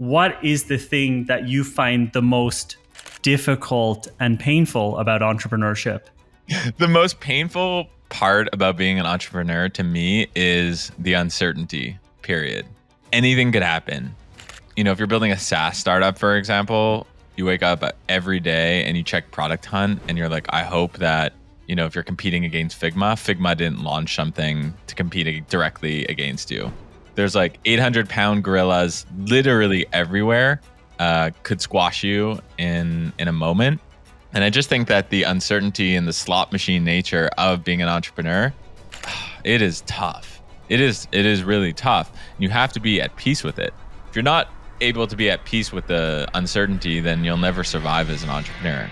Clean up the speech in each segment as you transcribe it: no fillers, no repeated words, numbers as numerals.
what is the thing that you find the most difficult and painful about entrepreneurship? The most painful part about being an entrepreneur to me is the uncertainty, period. Anything could happen. You know, if you're building a SaaS startup, for example, you wake up every day and you check Product Hunt and you're like, I hope that, you know, if you're competing against Figma didn't launch something to compete directly against you. There's like 800-pound gorillas literally everywhere, could squash you in a moment. And I just think that the uncertainty and the slot machine nature of being an entrepreneur, it is tough. It is really tough. You have to be at peace with it. If you're not able to be at peace with the uncertainty, then you'll never survive as an entrepreneur.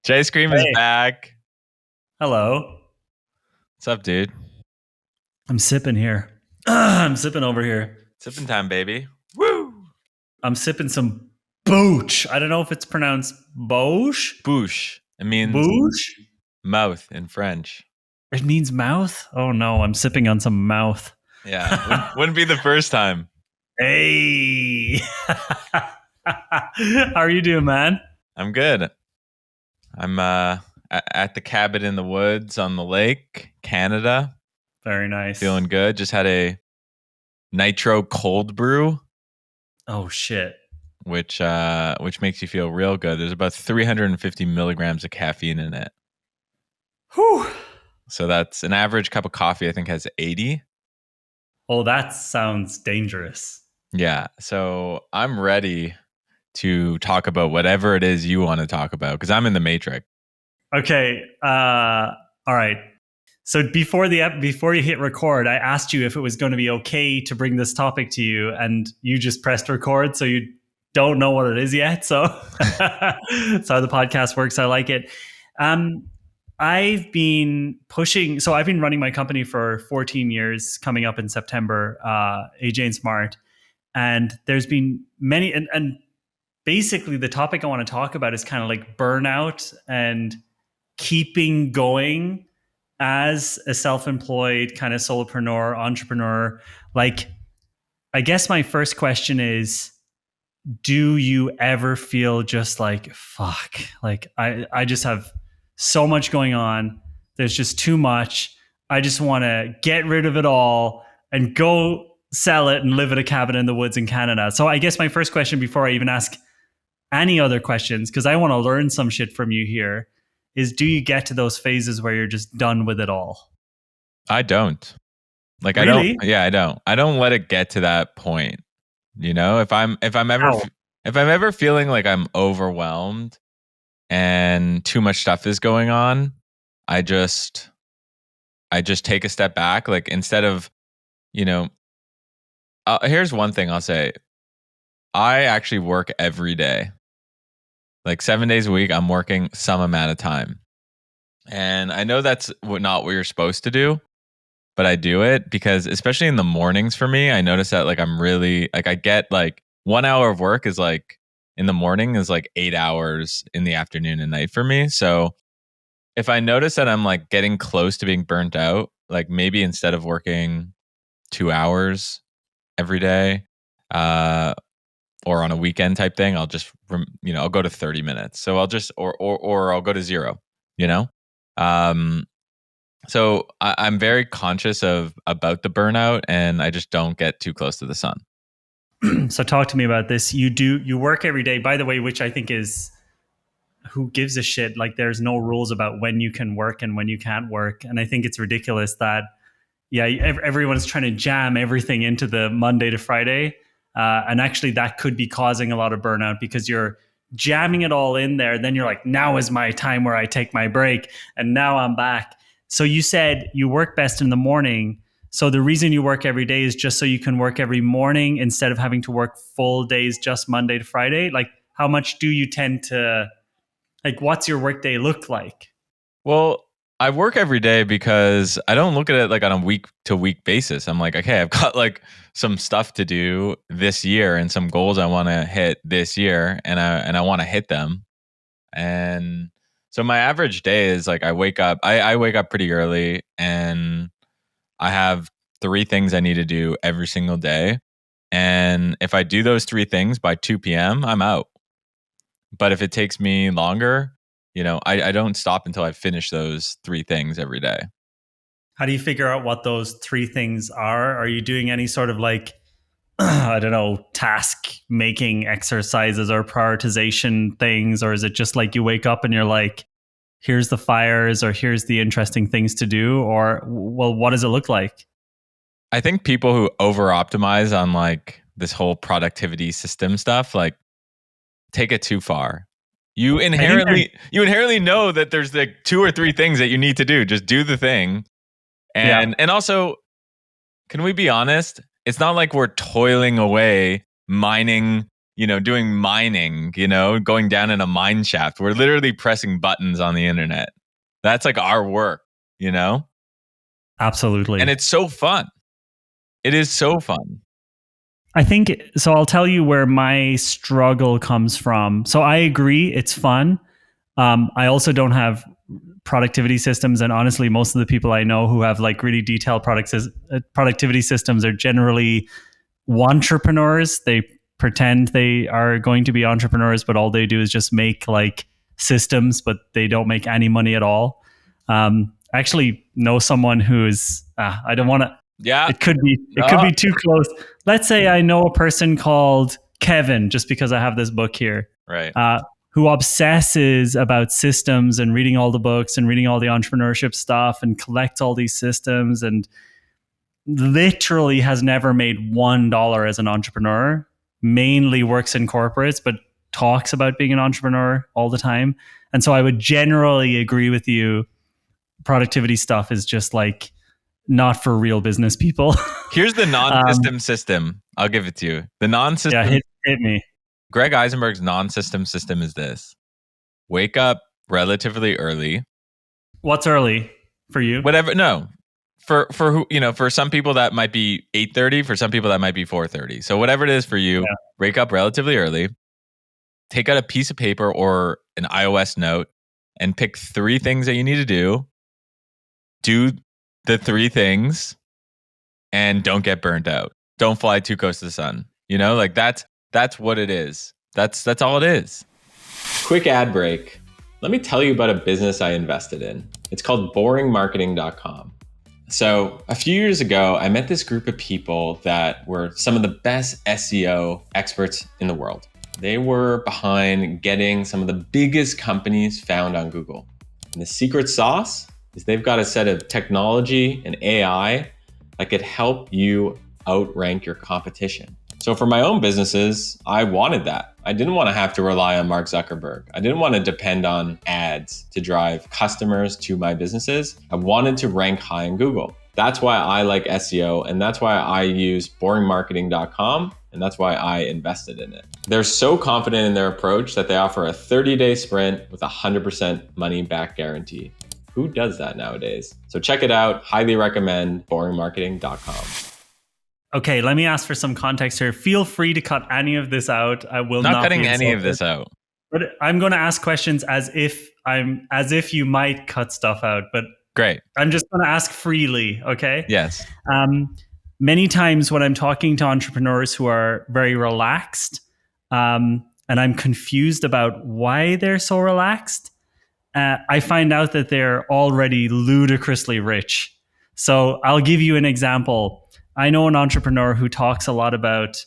Jay Scream is back. Hello. What's up, dude? I'm sipping here. I'm sipping over here. Sipping time, baby. Woo! I'm sipping some booch. I don't know if it's pronounced bouche. Bouche. It means bouche? Mouth in French. It means mouth? Oh no, I'm sipping on some mouth. Yeah, wouldn't be the first time. Hey! How are you doing, man? I'm good. I'm at the cabin in the woods on the lake, Canada. Very nice. Feeling good. Just had a nitro cold brew. Oh shit. Which makes you feel real good. There's about 350 milligrams of caffeine in it. Whew. So that's an average cup of coffee, I think, has 80. Oh, that sounds dangerous. Yeah. So I'm ready to talk about whatever it is you want to talk about because I'm in the matrix. Okay. All right. So before you hit record, I asked you if it was going to be okay to bring this topic to you, and you just pressed record, so you don't know what it is yet. So that's how the podcast works. I like it. I've been running my company for 14 years, coming up in September, AJ&Smart, and there's been many, and basically the topic I want to talk about is kind of like burnout and keeping going as a self-employed kind of solopreneur, entrepreneur. Like, I guess my first question is, do you ever feel just like, fuck, like I just have so much going on. There's just too much. I just want to get rid of it all and go sell it and live in a cabin in the woods in Canada. So I guess my first question, before I even ask any other questions, because I want to learn some shit from you here, is do you get to those phases where you're just done with it all? I don't. Like, really? I don't. I don't let it get to that point. You know, if I'm ever feeling like I'm overwhelmed and too much stuff is going on, I just take a step back. Like, instead of, you know, here's one thing I'll say. I actually work every day. Like 7 days a week, I'm working some amount of time. And I know that's not what you're supposed to do, but I do it because, especially in the mornings for me, I notice that like I'm really, like, I get like 1 hour of work is like in the morning is like 8 hours in the afternoon and night for me. So if I notice that I'm like getting close to being burnt out, like maybe instead of working 2 hours every day, or on a weekend type thing, I'll just, you know, I'll go to 30 minutes. So I'll just, or I'll go to 0, you know? So I'm very conscious about the burnout, and I just don't get too close to the sun. So talk to me about this. You work every day, by the way, which I think is, who gives a shit? Like, there's no rules about when you can work and when you can't work. And I think it's ridiculous that, yeah, everyone's trying to jam everything into the Monday to Friday. And actually that could be causing a lot of burnout because you're jamming it all in there. Then you're like, now is my time where I take my break. And now I'm back. So you said you work best in the morning. So the reason you work every day is just so you can work every morning instead of having to work full days just Monday to Friday. Like, how much do you tend to, like, what's your workday look like? Well, I work every day because I don't look at it like on a week to week basis. I'm like, okay, I've got like some stuff to do this year and some goals I want to hit this year, and I want to hit them. And So my average day is like I wake up pretty early, and I have 3 things I need to do every single day. And if I do those 3 things by 2 p.m., I'm out. But if it takes me longer, I don't stop until I finish those 3 things every day. How do you figure out what those 3 things are? Are you doing any sort of like, I don't know, task making exercises or prioritization things? Or is it just like you wake up and you're like, here's the fires or here's the interesting things to do? Or, well, what does it look like? I think people who over optimize on like this whole productivity system stuff, like take it too far. You inherently know that there's like 2 or 3 things that you need to do. Just do the thing. And also, can we be honest? It's not like we're toiling away mining, doing mining, going down in a mine shaft. We're literally pressing buttons on the internet. That's like our work, Absolutely. And it's so fun. It is so fun. I think so. I'll tell you where my struggle comes from. So I agree, it's fun. I also don't have productivity systems, and honestly, most of the people I know who have like really detailed productivity systems are generally entrepreneurs. They pretend they are going to be entrepreneurs, but all they do is just make like systems, but they don't make any money at all. I actually know someone who's I don't want to. Yeah, it could be too close. Let's say I know a person called Kevin, just because I have this book here, right? Who obsesses about systems and reading all the books and reading all the entrepreneurship stuff and collects all these systems and literally has never made $1 as an entrepreneur, mainly works in corporates, but talks about being an entrepreneur all the time. And so I would generally agree with you. Productivity stuff is just like not for real business people. Here's the non-system system. I'll give it to you. The non-system. Yeah, hit me. Greg Isenberg's non-system system is this: wake up relatively early. What's early for you? Whatever. No, for who, for some people that might be 8:30. For some people that might be 4:30. So whatever it is for you, wake up relatively early. Take out a piece of paper or an iOS note and pick 3 things that you need to do. Do the 3 things, and don't get burnt out. Don't fly too close to the sun. Like that's what it is. That's all it is. Quick ad break. Let me tell you about a business I invested in. It's called boringmarketing.com. So a few years ago, I met this group of people that were some of the best SEO experts in the world. They were behind getting some of the biggest companies found on Google. And the secret sauce is they've got a set of technology and AI that could help you outrank your competition. So for my own businesses, I wanted that. I didn't want to have to rely on Mark Zuckerberg. I didn't want to depend on ads to drive customers to my businesses. I wanted to rank high in Google. That's why I like SEO, and that's why I use boringmarketing.com, and that's why I invested in it. They're so confident in their approach that they offer a 30-day sprint with a 100% money back guarantee. Who does that nowadays? So check it out. Highly recommend boringmarketing.com. Okay, let me ask for some context here. Feel free to cut any of this out. I will not cutting any of this out. But I'm going to ask questions as if you might cut stuff out. But great. I'm just going to ask freely. Okay. Yes. Many times when I'm talking to entrepreneurs who are very relaxed, and I'm confused about why they're so relaxed, I find out that they're already ludicrously rich. So I'll give you an example. I know an entrepreneur who talks a lot about,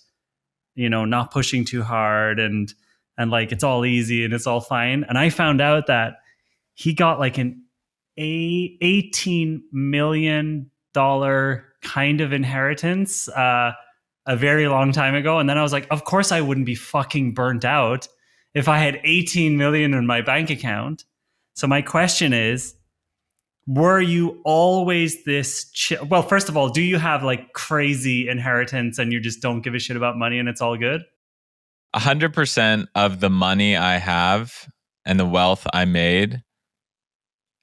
not pushing too hard and like it's all easy and it's all fine. And I found out that he got like an $18 million kind of inheritance a very long time ago. And then I was like, of course I wouldn't be fucking burnt out if I had 18 million in my bank account. So my question is, were you always this chill? Well, first of all, do you have like crazy inheritance and you just don't give a shit about money and it's all good? 100% of the money I have and the wealth I made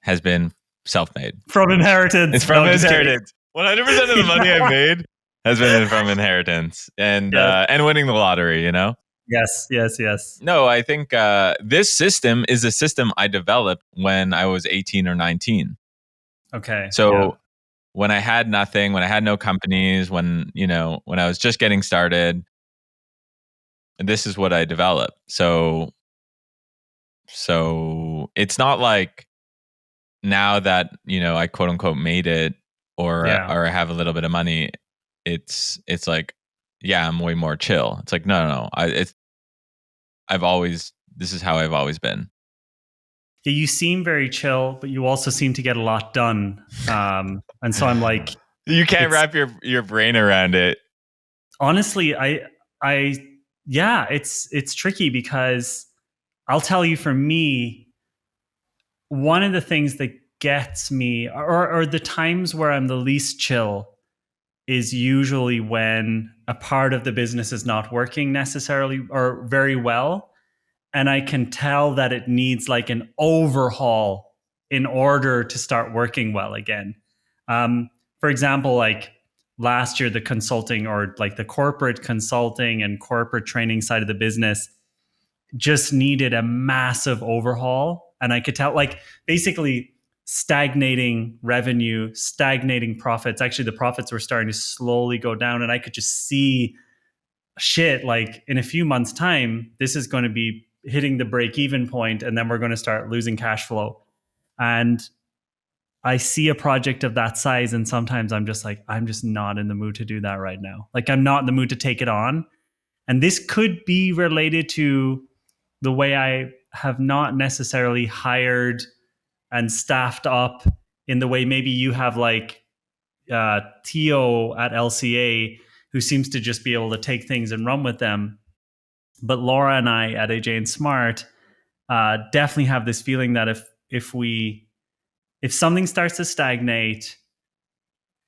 has been self-made. From inheritance. It's from inheritance. 100% of the money I made has been from inheritance and winning the lottery, Yes. No, I think this system is a system I developed when I was 18 or 19. Okay. Yeah. So when I had nothing, when I had no companies, when I was just getting started, this is what I developed. So it's not like now that, I quote unquote made it Yeah. or I have a little bit of money, it's like, yeah, I'm way more chill. It's like, no. This is how I've always been. Yeah, you seem very chill, but you also seem to get a lot done. And so I'm like, You can't it's wrap your brain around it. honestly, I, yeah, it's tricky because I'll tell you, for me, one of the things that gets me, or the times where I'm the least chill, is usually when a part of the business is not working necessarily or very well, and I can tell that it needs like an overhaul in order to start working well again. For example, like last year, the consulting, or like the corporate consulting and corporate training side of the business, just needed a massive overhaul. And I could tell, like, basically stagnating revenue, stagnating profits. Actually, the profits were starting to slowly go down. And I could just see, shit, like in a few months' time, this is going to be hitting the break even point, and then we're going to start losing cash flow. And I see a project of that size, and sometimes I'm just like, I'm just not in the mood to do that right now. Like, I'm not in the mood to take it on. And this could be related to the way I have not necessarily hired and staffed up in the way maybe you have, like Tio at LCA, who seems to just be able to take things and run with them. But Laura and I at AJ&Smart definitely have this feeling that if something starts to stagnate,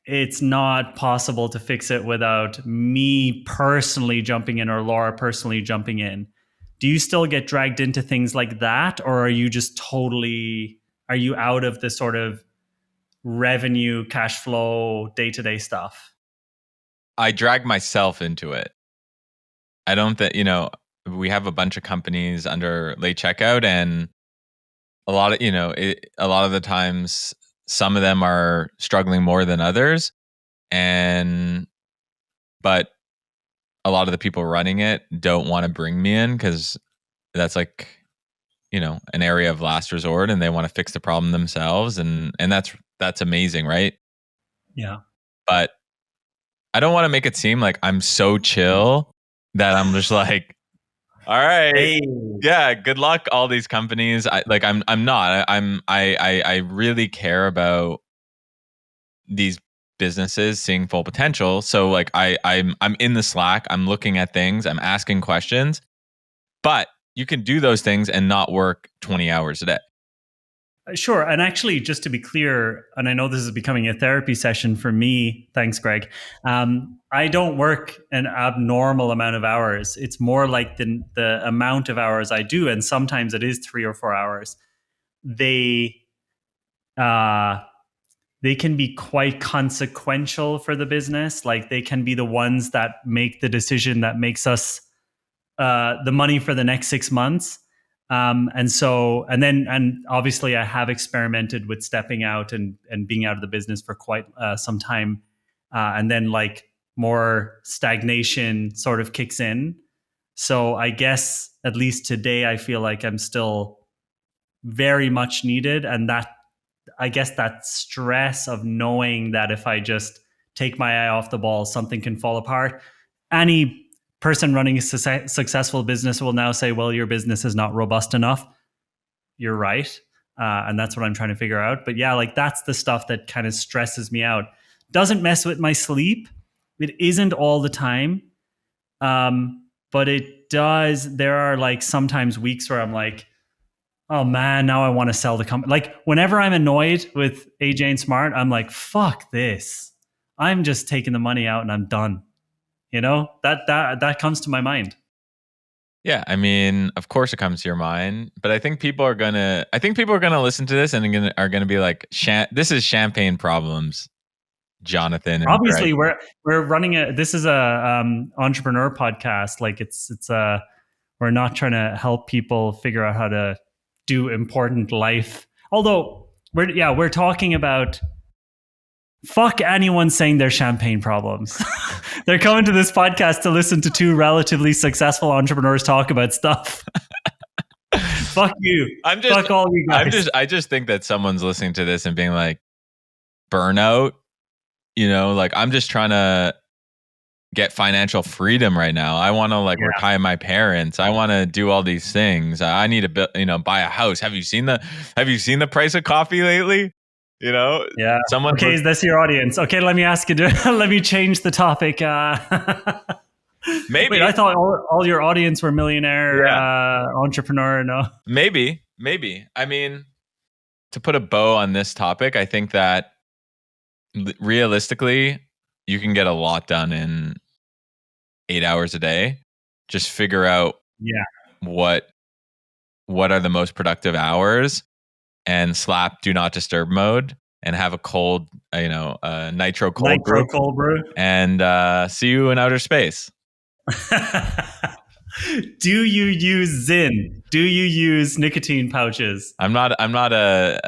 it's not possible to fix it without me personally jumping in or Laura personally jumping in. Do you still get dragged into things like that, or are you just totally, are you out of the sort of revenue, cash flow, day-to-day stuff? I drag myself into it. I don't think, we have a bunch of companies under late checkout, and a lot of the times some of them are struggling more than others. But a lot of the people running it don't want to bring me in because that's like, an area of last resort, and they want to fix the problem themselves. And that's amazing. Right. Yeah. But I don't want to make it seem like I'm so chill that I'm just like, all right, Hey. yeah, good luck, all these companies. I'm not. I really care about these businesses seeing full potential. So like I'm in the Slack, I'm looking at things, I'm asking questions, but you can do those things and not work 20 hours a day. Sure. And actually, just to be clear, and I know this is becoming a therapy session for me, thanks, Greg. I don't work an abnormal amount of hours. It's more like the amount of hours I do. And sometimes it is 3 or 4 hours. They, uh, they can be quite consequential for the business. Like, they can be the ones that make the decision that makes us the money for the next 6 months. And obviously I have experimented with stepping out and being out of the business for quite some time. And then like more stagnation sort of kicks in. So I guess at least today, I feel like I'm still very much needed. And that, I guess, that stress of knowing that if I just take my eye off the ball, something can fall apart. Any person running a successful business will now say, well, your business is not robust enough. You're right. And that's what I'm trying to figure out. But yeah, like that's the stuff that kind of stresses me out. Doesn't mess with my sleep. It isn't all the time. But it does. There are like sometimes weeks where I'm like, oh man, now I want to sell the company. Like whenever I'm annoyed with AJ&Smart, I'm like, fuck this. I'm just taking the money out and I'm done. You know, that comes to my mind. Yeah, I mean, of course it comes to your mind, but I think people are gonna listen to this and are gonna be like, this is champagne problems, Jonathan and Greg. Obviously, we're running a, this is a entrepreneur podcast. Like it's We're not trying to help people figure out how to do important life. Although we're talking about fuck anyone saying their champagne problems. They're coming to this podcast to listen to two relatively successful entrepreneurs talk about stuff. Fuck you. Fuck all you guys. I just think that someone's listening to this and being like, burnout, like I'm just trying to get financial freedom right now. I want to retire my parents. I want to do all these things. I need to buy a house. Have you seen the price of coffee lately? Yeah. Okay, is this your audience? Okay, let me ask you. Let me change the topic. Maybe. Wait, I thought all your audience were millionaire entrepreneur. No. Maybe. I mean, to put a bow on this topic, I think that realistically, you can get a lot done in 8 hours a day. Just figure out what are the most productive hours and slap do not disturb mode and have a cold, nitro cold brew. And see you in outer space. Do you use Zyn? Do you use nicotine pouches? I'm not a Zyn.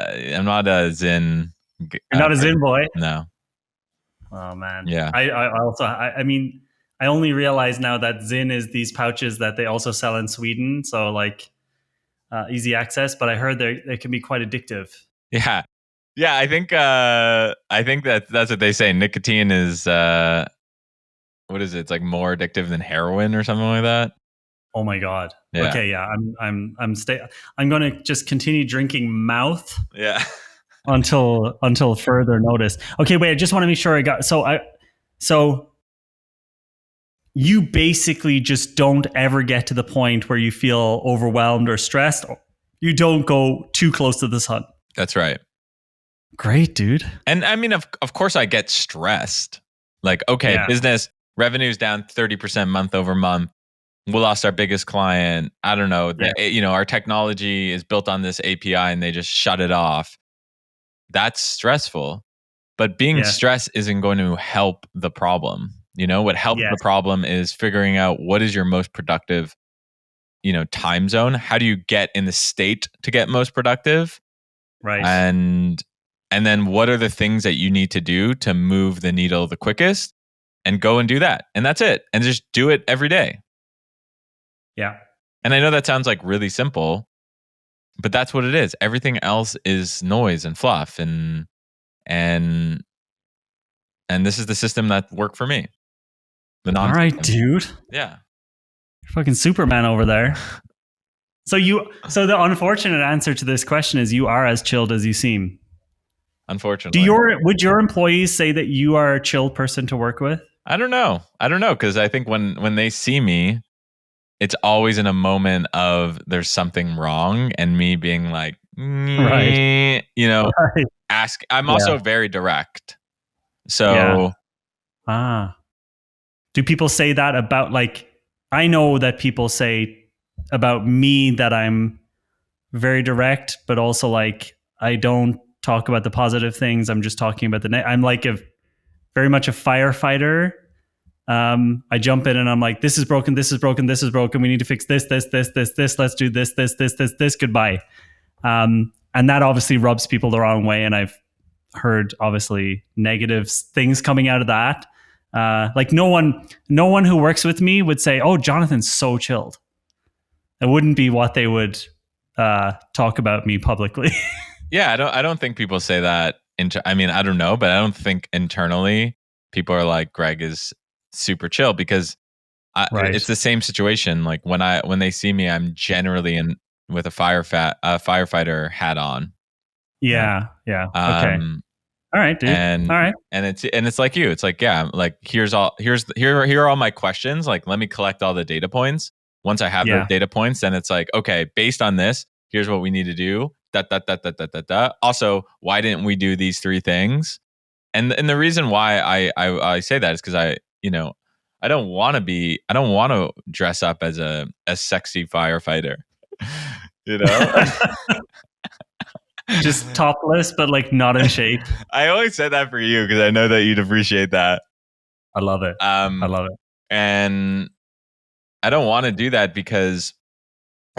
You're not a Zyn boy? No. Oh man. Yeah. I mean, I only realize now that Zyn is these pouches that they also sell in Sweden. So easy access, but I heard they can be quite addictive. Yeah. Yeah. I think that's what they say. Nicotine is, what is it? It's like more addictive than heroin or something like that. Oh my God. Yeah. Okay. Yeah. I'm going to just continue drinking mouth. Yeah. until further notice. Okay. Wait, I just want to make sure I got, so you basically just don't ever get to the point where you feel overwhelmed or stressed. You don't go too close to the sun. That's right. Great, dude. And I mean, of course I get stressed. Business revenue's down 30% month over month. We lost our biggest client. I don't know. Our technology is built on this API and they just shut it off. That's stressful. But being stressed isn't going to help the problem. What helps the problem is figuring out what is your most productive, time zone. How do you get in the state to get most productive? Right. And then what are the things that you need to do to move the needle the quickest, and go and do that. And that's it. And just do it every day. Yeah. And I know that sounds like really simple, but that's what it is. Everything else is noise and fluff and this is the system that worked for me. All right, dude. Yeah. You're fucking Superman over there. So the unfortunate answer to this question is you are as chilled as you seem. Unfortunately. Would your employees say that you are a chill person to work with? I don't know. Because I think when they see me, it's always in a moment of there's something wrong and me being like, right. Ask. I'm also very direct. So, do people say that about I know that people say about me that I'm very direct, but also I don't talk about the positive things. I'm just talking about I'm very much a firefighter. I jump in and I'm like, this is broken. We need to fix this. Let's do this. Goodbye. And that obviously rubs people the wrong way. And I've heard obviously negative things coming out of that. No one who works with me would say, "Oh, Jonathan's so chilled." It wouldn't be what they would talk about me publicly. Yeah, I don't think people say that. I mean, I don't know, but I don't think internally people are like, Greg is super chill, because it's the same situation. Like when they see me, I'm generally with a firefighter hat on. Yeah. Okay. All right, dude. And all right. And it's like you. It's like, yeah, like here are all my questions. Like, let me collect all the data points. Once I have those data points, then it's like, okay, based on this, here's what we need to do. Also, why didn't we do these 3 things? And the reason why I say that is because I don't want to dress up as a sexy firefighter. Just topless, but not in shape. I always said that for you because I know that you'd appreciate that. I love it. I love it. And I don't want to do that because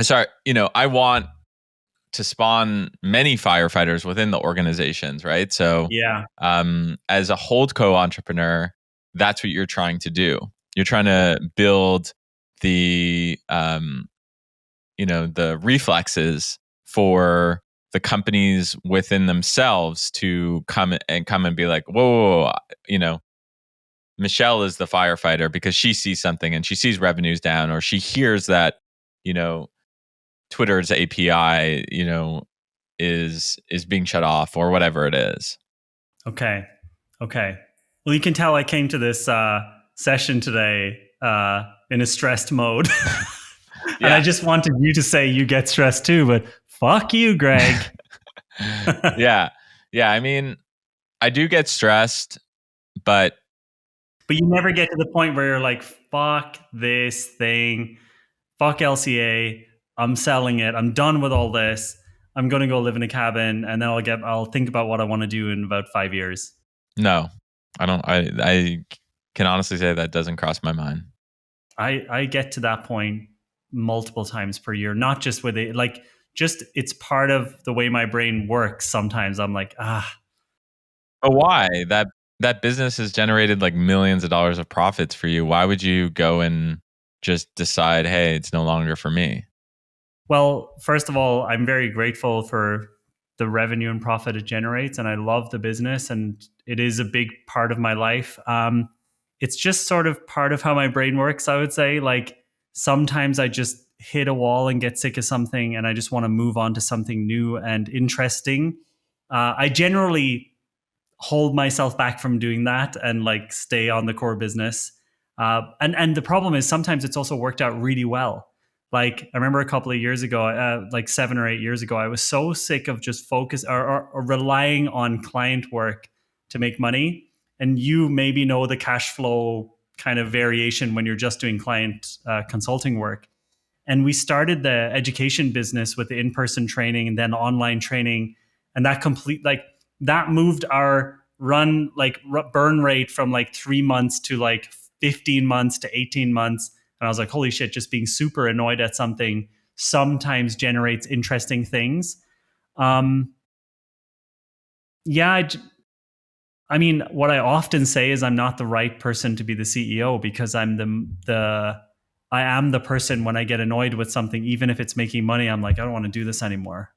sorry, I want to spawn many firefighters within the organizations, right? So, Yeah. as a HoldCo entrepreneur, that's what you're trying to do. You're trying to build the, the reflexes for the companies within themselves to come and be like, whoa, Michelle is the firefighter because she sees something and she sees revenues down, or she hears that, Twitter's API, is being shut off, or whatever it is. Okay. Well, you can tell I came to this session today in a stressed mode. And I just wanted you to say you get stressed too, but fuck you, Greg. Yeah. I mean, I do get stressed, but you never get to the point where you're like, fuck this thing, fuck LCA, I'm selling it, I'm done with all this, I'm going to go live in a cabin, and then I'll think about what I want to do in about 5 years. No, I don't. I can honestly say that doesn't cross my mind. I get to that point multiple times per year, not just with it, like just it's part of the way my brain works. Sometimes I'm like, But why? That business has generated like millions of dollars of profits for you. Why would you go and just decide, hey, it's no longer for me? Well, first of all, I'm very grateful for the revenue and profit it generates, and I love the business, and it is a big part of my life. It's just sort of part of how my brain works, I would say. Like sometimes I just hit a wall and get sick of something, and I just want to move on to something new and interesting. I generally hold myself back from doing that and like stay on the core business. And the problem is sometimes it's also worked out really well. Like I remember a couple of years ago, like 7 or 8 years ago, I was so sick of just focus or relying on client work to make money. And you maybe know the cash flow kind of variation when you're just doing client consulting work. And we started the education business with the in-person training and then online training, and that moved our burn rate from like 3 months to like 15 months to 18 months. And I was like, holy shit, just being super annoyed at something sometimes generates interesting things. Yeah, I mean, what I often say is I'm not the right person to be the CEO because I am the person when I get annoyed with something, even if it's making money, I'm like, I don't want to do this anymore.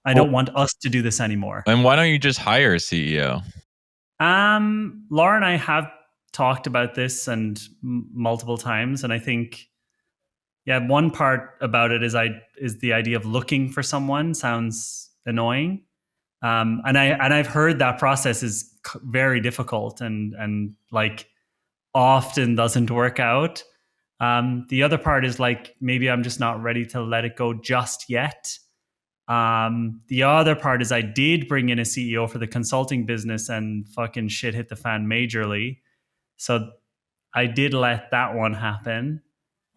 I don't want us to do this anymore. And why don't you just hire a CEO? Laura and I have talked about this and multiple times, and I think, yeah, one part about it is the idea of looking for someone sounds annoying, and I've heard that process is very difficult and like often doesn't work out. The other part is like maybe I'm just not ready to let it go just yet. The other part is I did bring in a CEO for the consulting business and fucking shit hit the fan majorly. So I did let that one happen.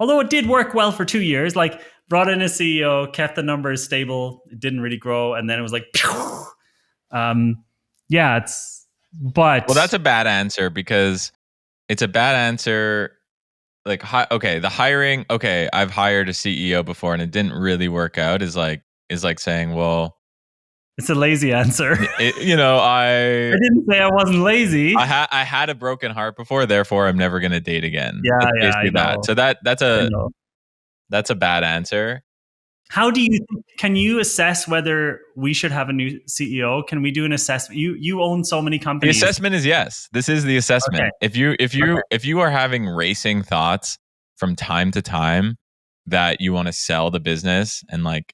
Although it did work well for 2 years, like brought in a CEO, kept the numbers stable, it didn't really grow, and then it was like, yeah, but well, that's a bad answer because it's a bad answer. Like, okay, the hiring. Okay, I've hired a CEO before and it didn't really work out. Is like saying, well, it's a lazy answer. I didn't say I wasn't lazy. I had a broken heart before, therefore I'm never gonna date again. Yeah, That's yeah, I basically know. that. So that's a bad answer. How do you can you assess whether we should have a new CEO? Can we do an assessment? You own so many companies. The assessment is yes. This is the assessment. Okay. If you are having racing thoughts from time to time that you want to sell the business and like,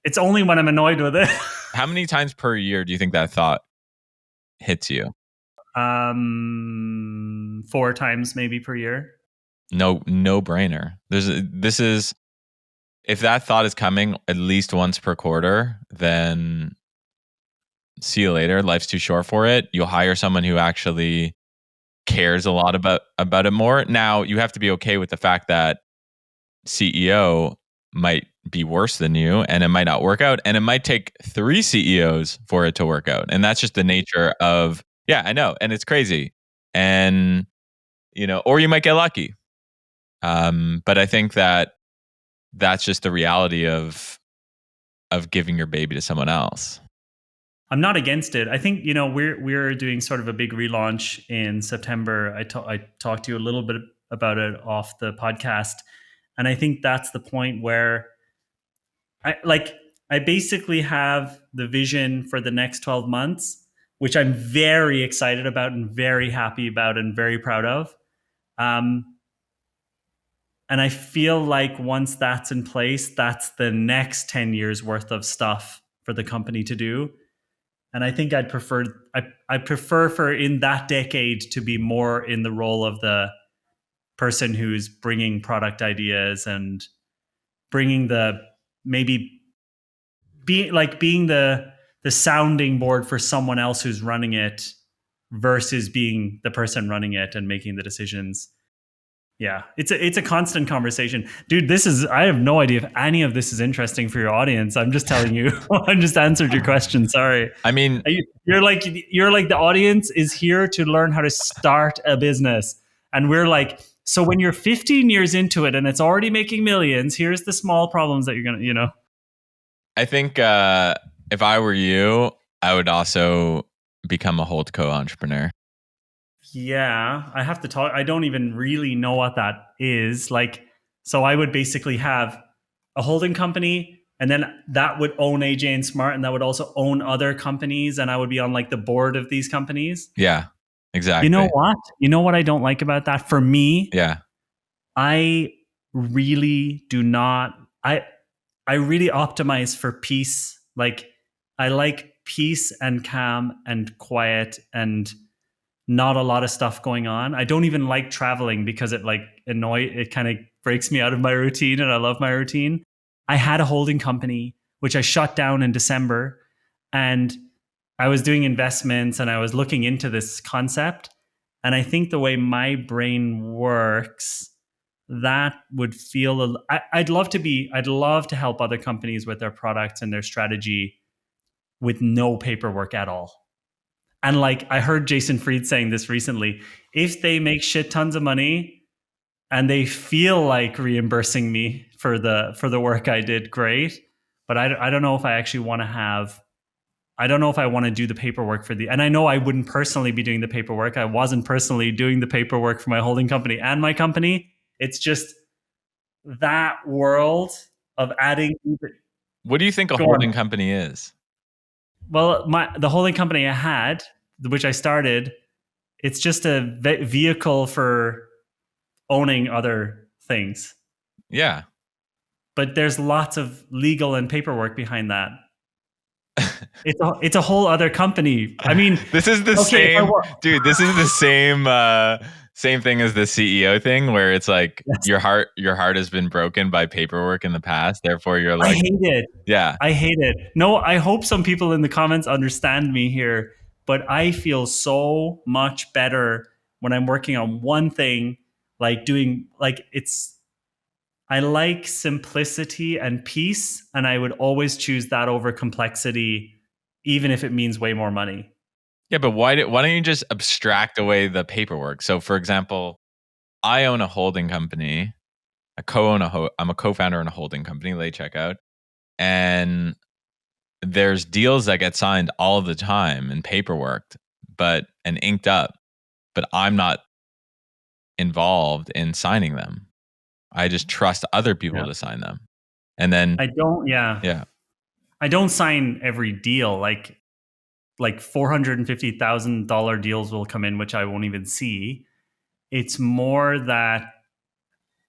it's only when I'm annoyed with it. How many times per year do you think that thought hits you? 4 times maybe per year. No brainer. If that thought is coming at least once per quarter, then see you later. Life's too short for it. You'll hire someone who actually cares a lot about it more. Now, you have to be okay with the fact that CEO might be worse than you and it might not work out, and it might take 3 CEOs for it to work out. And that's just the nature of, yeah, I know. And it's crazy. And, or you might get lucky. But I think that that's just the reality of giving your baby to someone else. I'm not against it. I think, we're doing sort of a big relaunch in September. I talked to you a little bit about it off the podcast. And I think that's the point where I basically have the vision for the next 12 months, which I'm very excited about and very happy about and very proud of. And I feel like once that's in place, that's the next 10 years worth of stuff for the company to do. And I think I prefer for in that decade to be more in the role of the person who's bringing product ideas and bringing being the sounding board for someone else who's running it versus being the person running it and making the decisions. Yeah, it's a constant conversation, dude. I have no idea if any of this is interesting for your audience. I'm just telling you. I just answered your question. Sorry. I mean, you're like the audience is here to learn how to start a business, and we're like, so when you're 15 years into it and it's already making millions, here's the small problems that you're gonna, I think if I were you, I would also become a HoldCo entrepreneur. Yeah, I have to talk. I don't even really know what that is. So I would basically have a holding company, and then that would own AJ&Smart, and that would also own other companies, and I would be on the board of these companies. Yeah, exactly. You know what? You know what I don't like about that? For me, yeah, I really do not. I really optimize for peace. I like peace and calm and quiet and not a lot of stuff going on. I don't even like traveling because it kind of breaks me out of my routine, and I love my routine. I had a holding company, which I shut down in December, and I was doing investments and I was looking into this concept. And I think the way my brain works, that would feel, I'd love to help other companies with their products and their strategy with no paperwork at all. And I heard Jason Fried saying this recently, if they make shit tons of money and they feel like reimbursing me for the work I did, great. But I don't know if I actually want to I don't know if I want to do the paperwork and I know I wouldn't personally be doing the paperwork. I wasn't personally doing the paperwork for my holding company and my company. It's just that world of adding. What do you think a holding company is? Well, the holding company I had, which I started, it's just a vehicle for owning other things. Yeah. But there's lots of legal and paperwork behind that. It's a whole other company. I mean, this is the same, dude. This is the same thing as the CEO thing, where it's like your heart has been broken by paperwork in the past. Therefore, you're like, I hate it. Yeah, I hate it. No, I hope some people in the comments understand me here, but I feel so much better when I'm working on one thing, I like simplicity and peace, and I would always choose that over complexity, even if it means way more money. Yeah, but why don't you just abstract away the paperwork? So, for example, I own a holding company. I'm a co-founder in a holding company, Late Checkout, and there's deals that get signed all the time and paperwork, and inked up, but I'm not involved in signing them. I just trust other people to sign them. And then I don't sign every deal. Like $450,000 deals will come in, which I won't even see. It's more that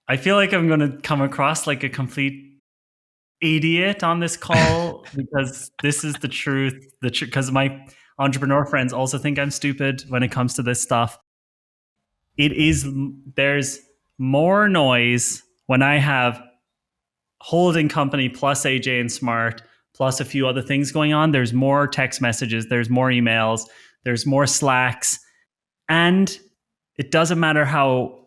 I feel like I'm going to come across like a complete idiot on this call because this is the truth. Because my entrepreneur friends also think I'm stupid when it comes to this stuff. There's more noise when I have holding company plus AJ&Smart plus a few other things going on. There's more text messages, there's more emails, there's more Slacks, and it doesn't matter how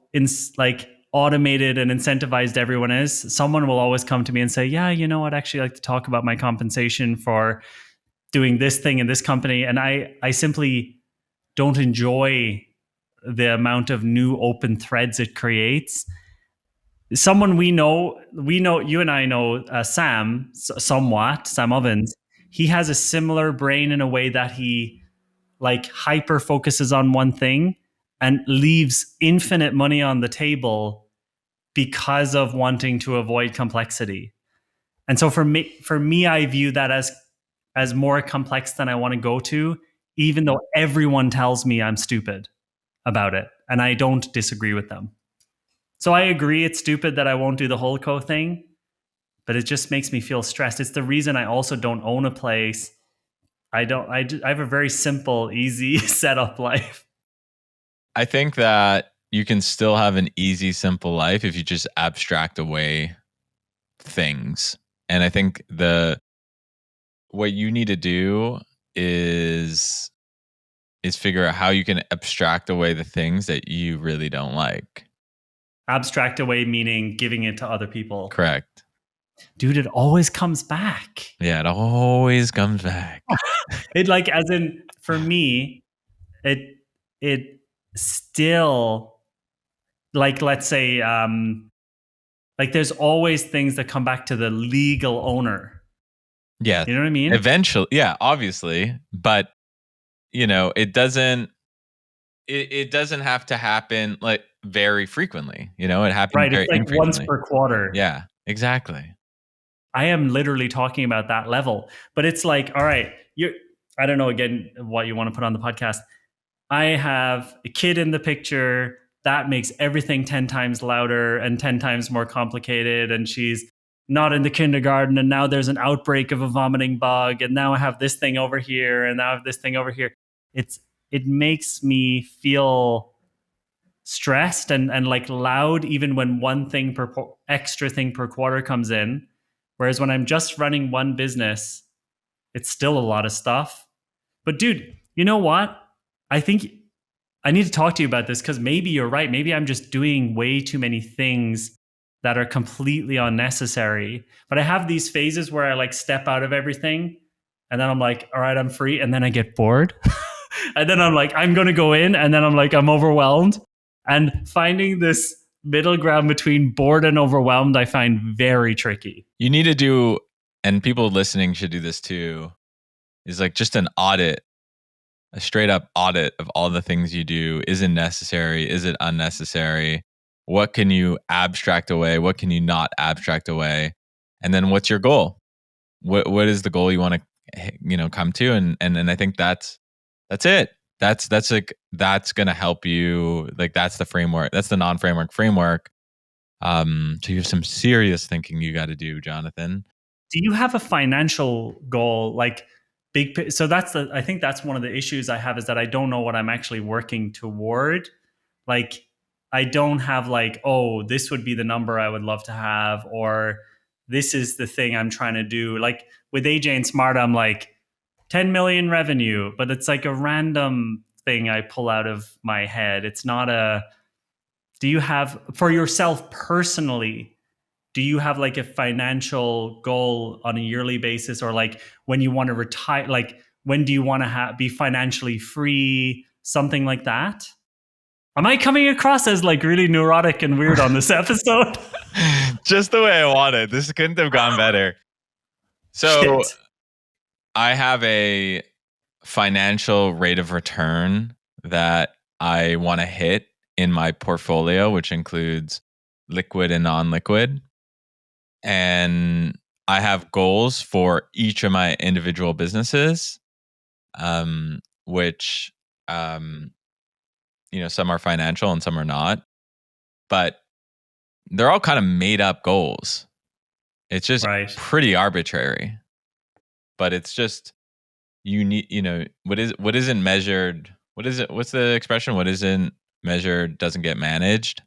automated and incentivized everyone is. Someone will always come to me and say, yeah, I'd actually like to talk about my compensation for doing this thing in this company. And I simply don't enjoy the amount of new open threads it creates. someone we know, you and I know Sam somewhat, Sam Ovens. He has a similar brain in a way that he like hyper focuses on one thing and leaves infinite money on the table because of wanting to avoid complexity. And so for me, I view that as more complex than I want to go to, even though everyone tells me I'm stupid about it, and I don't disagree with them. So I agree it's stupid that I won't do the HoldCo thing, but it just makes me feel stressed. It's the reason I also don't own a place. I have a very simple, easy setup life. I think that you can still have an easy, simple life if you just abstract away things. And I think what you need to do is figure out how you can abstract away the things that you really don't like. Abstract away meaning giving it to other people. Correct. Dude, it always comes back. Yeah, it always comes back. It like, as in, for me, it still, like, let's say, like there's always things that come back to the legal owner. Yeah. You know what I mean? Eventually, yeah, obviously, but it doesn't have to happen like very frequently. It happens Right. very It's like once infrequently. per quarter. Yeah, exactly. I am literally talking about that level. But it's like, all right, I don't know, again, what you want to put on the podcast. I have a kid in the picture that makes everything 10 times louder and 10 times more complicated. And she's not in the kindergarten. And now there's an outbreak of a vomiting bug. And now I have this thing over here. And now I have this thing over here. It makes me feel stressed and like loud, even when one thing extra thing per quarter comes in. Whereas when I'm just running one business, it's still a lot of stuff. But dude, you know what? I think I need to talk to you about this because maybe you're right. Maybe I'm just doing way too many things that are completely unnecessary. But I have these phases where I like step out of everything and then I'm like, all right, I'm free. And then I get bored. And then I'm like, I'm going to go in. And then I'm like, I'm overwhelmed. And finding this middle ground between bored and overwhelmed, I find very tricky. You need to do, and people listening should do this too, is like just an audit, a straight up audit of all the things you do. Is it necessary? Is it unnecessary? What can you abstract away? What can you not abstract away? And then what's your goal? What is the goal you want to come to? And I think that's it. That's gonna help you. Like that's the framework. That's the non-framework framework. So you have some serious thinking you got to do, Jonathan. Do you have a financial goal, like big? So I think that's one of the issues I have, is that I don't know what I'm actually working toward. Like I don't have like, oh, this would be the number I would love to have, or this is the thing I'm trying to do. Like with AJ&Smart, I'm like 10 million revenue, but it's like a random thing I pull out of my head. It's not do you have, for yourself personally, do you have like a financial goal on a yearly basis, or like when you want to retire, like when do you want to be financially free, something like that? Am I coming across as like really neurotic and weird on this episode? Just the way I wanted. This couldn't have gone better. So shit. I have a financial rate of return that I want to hit in my portfolio, which includes liquid and non-liquid. And I have goals for each of my individual businesses, which, some are financial and some are not, but they're all kind of made up goals. It's just pretty arbitrary, but it's just, you need, what isn't measured. What's the expression? What isn't measured doesn't get managed.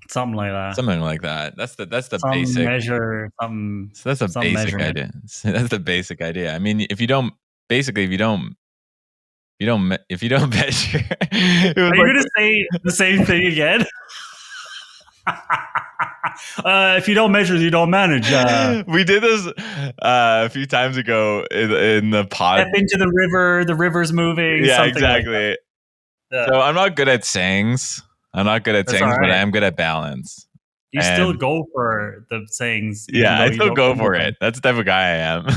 Something like that. Something like that. That's the some basic measure. So that's a basic measurement. idea. That's the basic idea. I mean, if you don't measure, Are you going to say the same thing again? If you don't measure, you don't manage. We did this a few times ago in the pod. Step into the river. The river's moving. Yeah, something exactly. Like so I'm not good at sayings. But I am good at balance. You still go for the sayings, even Yeah, though I you still don't go come with for them. it. That's the type of guy I am.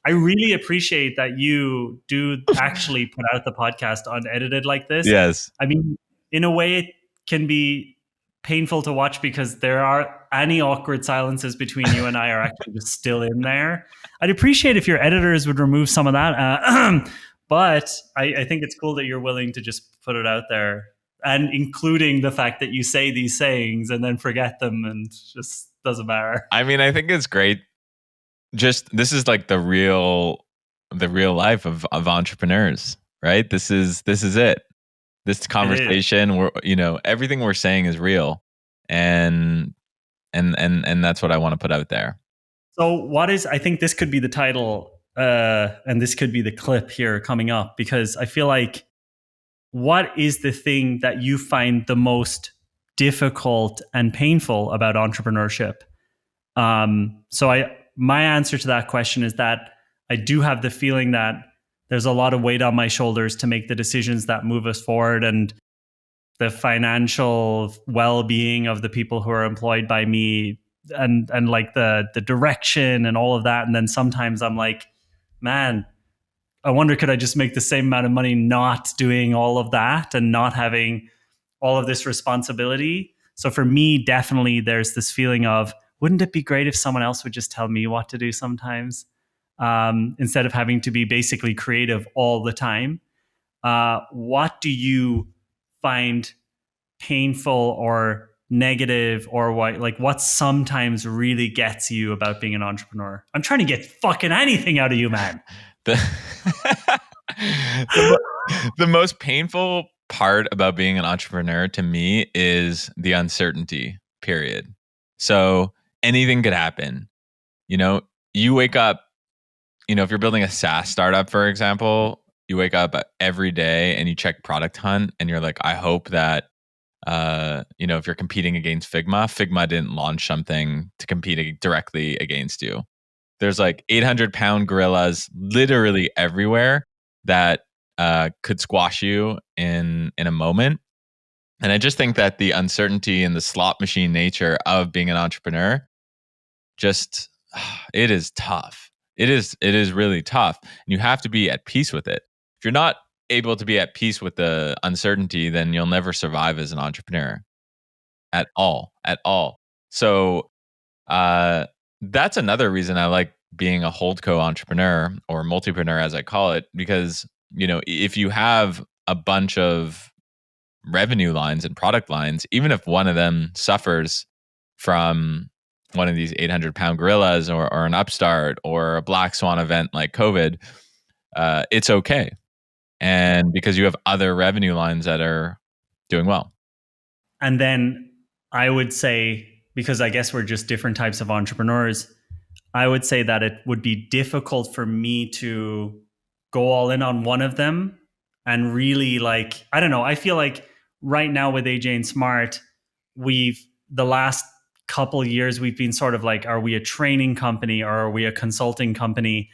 I really appreciate that you do actually put out the podcast unedited like this. Yes. I mean, in a way, it can be painful to watch because there are any awkward silences between you and I are actually just still in there. I'd appreciate if your editors would remove some of that. But I think it's cool that you're willing to just put it out there, and including the fact that you say these sayings and then forget them and just doesn't matter. I mean, I think it's great. Just this is like the real life of entrepreneurs, right? This is it. This conversation, we're everything we're saying is real, and that's what I want to put out there. So I think this could be the title, and this could be the clip here coming up, because I feel like, what is the thing that you find the most difficult and painful about entrepreneurship? My answer to that question is that I do have the feeling that there's a lot of weight on my shoulders to make the decisions that move us forward, and the financial well-being of the people who are employed by me, and like the direction and all of that. And then sometimes I'm like, man, I wonder, could I just make the same amount of money not doing all of that and not having all of this responsibility? So for me, definitely there's this feeling of, wouldn't it be great if someone else would just tell me what to do sometimes, instead of having to be basically creative all the time? What do you find painful or negative, or what sometimes really gets you about being an entrepreneur? I'm trying to get fucking anything out of you, man. The most painful part about being an entrepreneur to me is the uncertainty, period. So anything could happen. You wake up, if you're building a SaaS startup, for example, you wake up every day and you check Product Hunt and you're like, I hope that, if you're competing against Figma didn't launch something to compete directly against you. There's like 800-pound gorillas literally everywhere that could squash you in a moment. And I just think that the uncertainty and the slot machine nature of being an entrepreneur, just it is tough. It is really tough. And you have to be at peace with it. If you're not able to be at peace with the uncertainty, then you'll never survive as an entrepreneur at all. So that's another reason I like being a HoldCo entrepreneur, or multipreneur as I call it, because if you have a bunch of revenue lines and product lines, even if one of them suffers from one of these 800-pound gorillas, or an upstart, or a black swan event like COVID, it's okay. And because you have other revenue lines that are doing well. And then I would say, because I guess we're just different types of entrepreneurs, I would say that it would be difficult for me to go all in on one of them and really, like, I don't know. I feel like right now with AJ&Smart, the last couple years, we've been sort of like, are we a training company or are we a consulting company?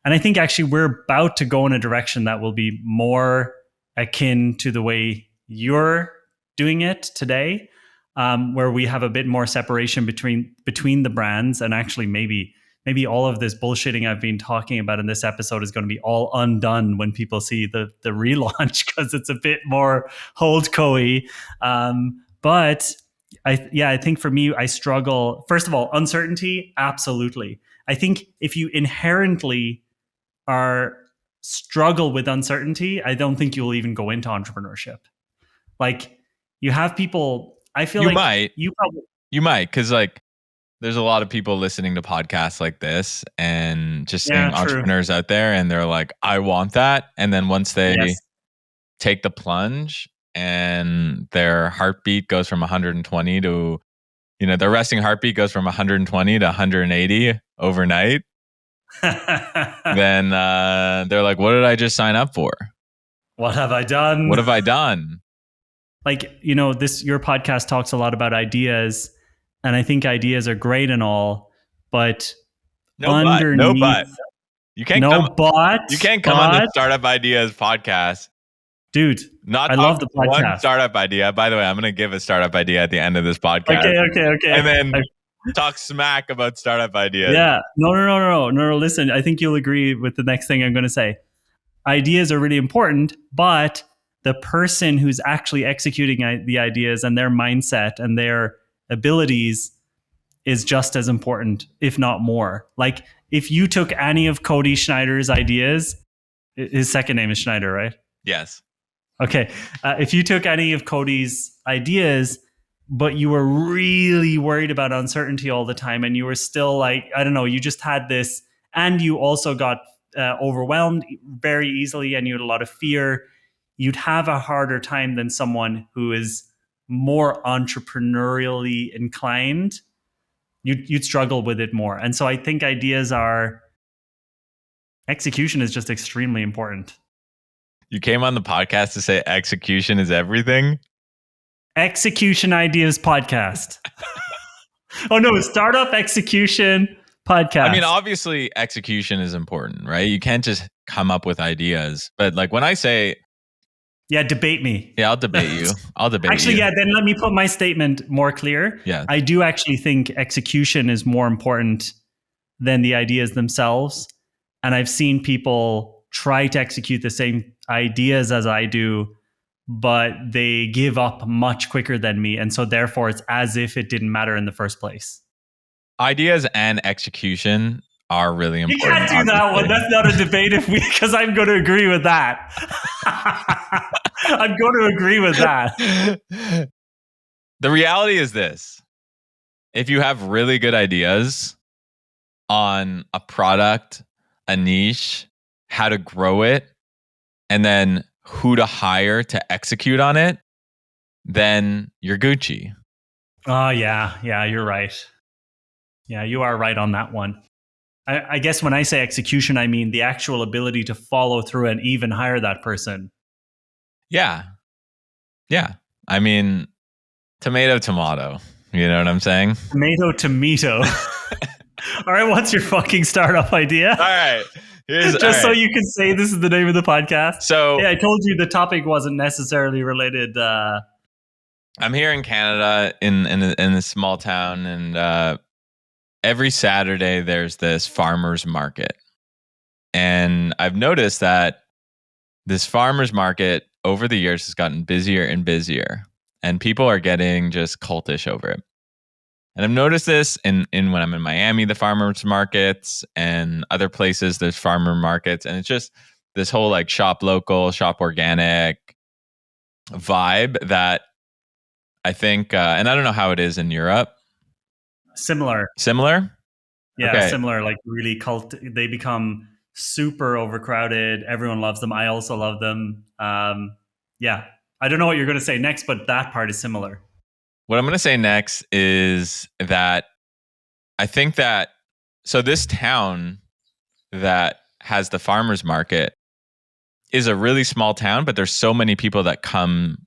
And I think actually we're about to go in a direction that will be more akin to the way you're doing it today, where we have a bit more separation between the brands. And actually maybe all of this bullshitting I've been talking about in this episode is going to be all undone when people see the relaunch, because it's a bit more HoldCo-y. But I think for me, I struggle. First of all, uncertainty, absolutely. I think if you inherently struggle with uncertainty, I don't think you'll even go into entrepreneurship. Like, you have people, I feel you like might. You might, because like there's a lot of people listening to podcasts like this and just seeing entrepreneurs out there, and they're like, I want that. And then once they take the plunge and their heartbeat goes from 120 to, their resting heartbeat goes from 120 to 180 overnight, then they're like, what did I just sign up for? What have I done? What have I done? Like, your podcast talks a lot about ideas, and I think ideas are great and all, but underneath, you can't come on the Startup Ideas podcast Dude, Not I talk love the one podcast. startup idea. By the way, I'm going to give a startup idea at the end of this podcast. Okay. And then talk smack about startup ideas. Yeah. No. Listen, I think you'll agree with the next thing I'm going to say. Ideas are really important, but the person who's actually executing the ideas and their mindset and their abilities is just as important, if not more. Like if you took any of Cody Schneider's ideas, his second name is Schneider, right? Yes. Okay. If you took any of Cody's ideas, but you were really worried about uncertainty all the time, and you were still like, I don't know, you just had this, and you also got overwhelmed very easily, and you had a lot of fear, you'd have a harder time than someone who is more entrepreneurially inclined. You'd struggle with it more. And so I think execution is just extremely important. You came on the podcast to say execution is everything? Execution Ideas Podcast. Oh no, Startup Execution Podcast. I mean, obviously execution is important, right? You can't just come up with ideas. But like when I say... Yeah, debate me. Yeah, I'll debate you. Actually, yeah, then let me put my statement more clear. Yeah. I do actually think execution is more important than the ideas themselves. And I've seen people try to execute the same ideas as I do, but they give up much quicker than me. And so therefore, it's as if it didn't matter in the first place. Ideas and execution are really important. You can't do that one. That's not a debate because I'm going to agree with that. I'm going to agree with that. The reality is this. If you have really good ideas on a product, a niche, how to grow it, and then who to hire to execute on it, then you're Gucci. Oh, yeah. Yeah, you're right. Yeah, you are right on that one. I guess when I say execution, I mean the actual ability to follow through and even hire that person. Yeah. Yeah. I mean, tomato. You know what I'm saying? Tomato. All right, what's your fucking startup idea? All right. So you can say this is the name of the podcast. So yeah, I told you the topic wasn't necessarily related. I'm here in Canada in a small town, and every Saturday there's this farmer's market. And I've noticed that this farmer's market over the years has gotten busier and busier, and people are getting just cultish over it. And I've noticed this in when I'm in Miami, the farmers markets, and other places, there's farmer markets. And it's just this whole like shop local, shop organic vibe that I think, and I don't know how it is in Europe. Similar? Yeah, okay. Similar. Like really they become super overcrowded. Everyone loves them. I also love them. Yeah. I don't know what you're going to say next, but that part is similar. What I'm going to say next is that I think that, so this town that has the farmer's market is a really small town, but there's so many people that come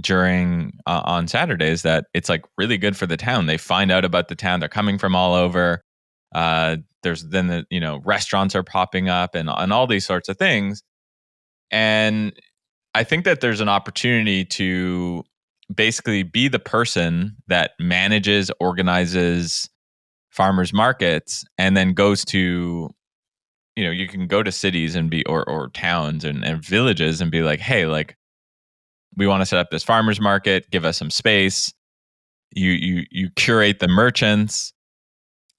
during on Saturdays that it's like really good for the town. They find out about the town. They're coming from all over. There's then the, restaurants are popping up and all these sorts of things. And I think that there's an opportunity to basically be the person that manages, organizes farmers markets, and then goes to, you can go to cities and be, or towns and villages and be like, hey, like, we want to set up this farmers market, give us some space. You curate the merchants.